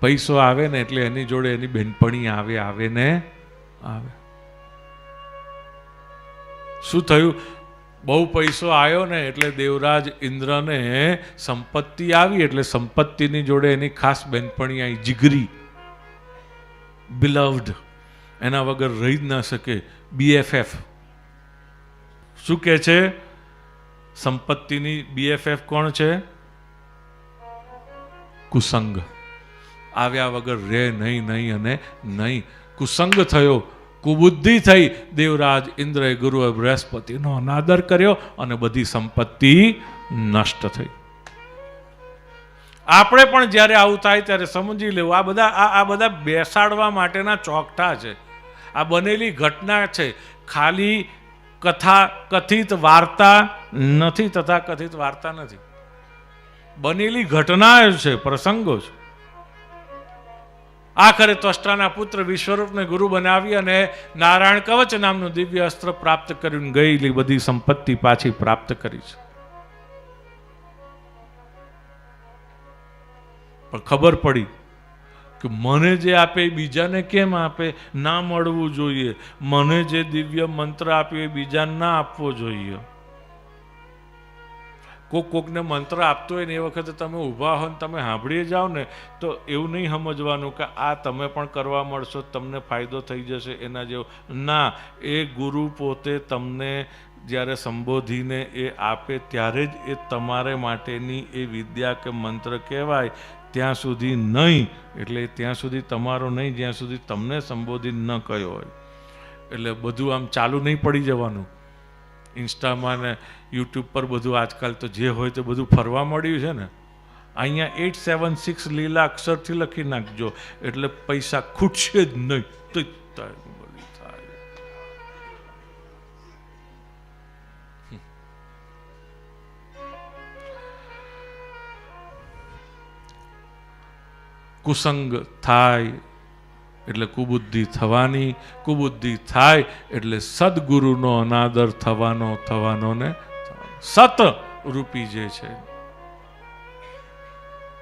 પૈસો આવે ને એટલે એની જોડે એની બહેનપણી આવે ને આવે. શું થયું? બહુ પૈસો આવ્યો ને એટલે દેવરાજ ઇન્દ્રને સંપત્તિ આવી એટલે સંપત્તિની જોડે એની ખાસ બહેનપણી આવી, જીગરી, બિલવ્ડ, એના વગર રહી જ ના શકે, BFF. શું કહે છે? સંપત્તિની BFF કોણ છે? કુસંગ. આવ્યા વગર રે નહીં અને નહીં. કુસંગ થયો, કુબુદ્ધિ થઈ. દેવરાજ ઇન્દ્રએ ગુરુ બૃહસ્પતિનો અનાદર કર્યો અને બધી સંપત્તિ નષ્ટ થઈ. આપણે પણ જ્યારે આવું થાય ત્યારે સમજી લેવું, આ બધા બેસાડવા માટેના ચોકઠા છે. આ બનેલી ઘટના છે, ખાલી કથિત વાર્તા નથી, તથા કથિત વાર્તા નથી. બનેલી ઘટના છે, પ્રસંગો છે. આખરે ત્વષ્ટાના પુત્ર વિશ્વરૂપને ગુરુ બનાવી અને નારાયણ કવચ નામનું દિવ્ય અસ્ત્ર પ્રાપ્ત કર્યું, ગયેલી બધી સંપત્તિ પાછી પ્રાપ્ત કરી છે. પણ ખબર પડી કે મને જે આપે એ બીજાને કેમ આપે? ના મળવું જોઈએ. મને જે દિવ્ય મંત્ર આપ્યો એ બીજાને ના આપવો જોઈએ. કોકને મંત્ર આપતો હોય ને એ વખતે તમે ઊભા હો ને તમે સાંભળીએ જાઓ ને તો એવું નહીં સમજવાનું કે આ તમે પણ કરવા મળશો, તમને ફાયદો થઈ જશે એના જેવું. ના, એ ગુરુ પોતે તમને જ્યારે સંબોધીને એ આપે ત્યારે જ એ તમારે માટેની એ વિદ્યા કે મંત્ર કહેવાય. ત્યાં સુધી નહીં, એટલે ત્યાં સુધી તમારો નહીં જ્યાં સુધી તમને સંબોધિત ન કર્યો હોય. એટલે બધું આમ ચાલુ નહીં પડી જવાનું. ઇન્સ્ટામાં ને યુટ્યુબ પર બધું આજકાલ તો જે હોય તે બધું ફરવા મળ્યું છે ને. અહીંયા 876 લીલા અક્ષરથી લખી નાખજો એટલે પૈસા ખૂટશે જ નહીં. કુસંગ થાય એટલે કુબુદ્ધિ થવાની, કુબુદ્ધિ થાય એટલે સદગુરુનો અનાદર થવાનો ને સત રૂપી જે છે